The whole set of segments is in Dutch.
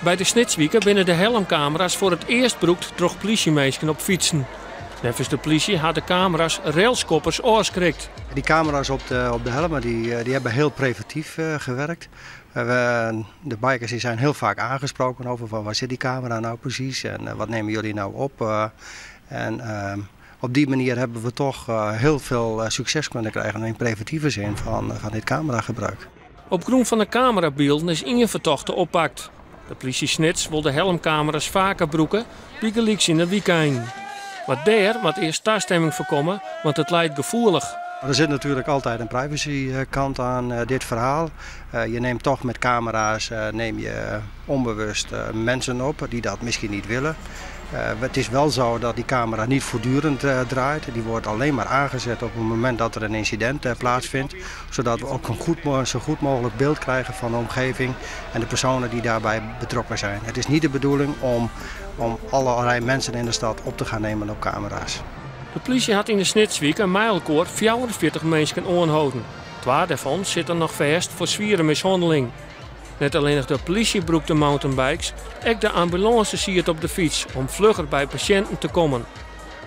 Bij de Snitswieken binnen de helmcamera's voor het eerst broekt door politiemeesken op fietsen. Nevens de politie had de camera's railskoppers oorskrikt. Die camera's op de helmen die hebben heel preventief gewerkt. De bikers die zijn heel vaak aangesproken over van waar zit die camera nou precies en wat nemen jullie nou op. Op die manier hebben we toch heel veel succes kunnen krijgen in preventieve zin van dit cameragebruik. Op grond van de camerabeelden is één verdachte oppakt. De politie Snits wil de helmcamera's vaker broeken, wie gelijks in de weekend. Maar daar moet eerst toestemming voorkomen, want het lijkt gevoelig. Er zit natuurlijk altijd een privacykant aan dit verhaal. Je neemt toch met camera's neem je onbewust mensen op die dat misschien niet willen. Het is wel zo dat die camera niet voortdurend draait. Die wordt alleen maar aangezet op het moment dat er een incident plaatsvindt. Zodat we ook een zo goed mogelijk beeld krijgen van de omgeving en de personen die daarbij betrokken zijn. Het is niet de bedoeling om allerlei mensen in de stad op te gaan nemen op camera's. De politie had in de Snitswiek een mijlkoor 44 mensen aangehouden. 2 daarvan zitten nog vast voor zware mishandeling. Net alleen nog de politie broekt de mountainbikes, ook de ambulance zie het op de fiets om vlugger bij patiënten te komen.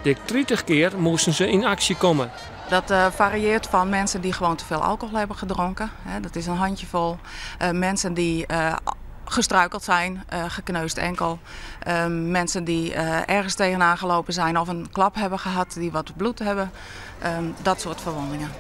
Dik 30 keer moesten ze in actie komen. Dat varieert van mensen die gewoon te veel alcohol hebben gedronken. Dat is een handjevol. Mensen die gestruikeld zijn, gekneusd enkel. Mensen die ergens tegenaan gelopen zijn of een klap hebben gehad, die wat bloed hebben. Dat soort verwondingen.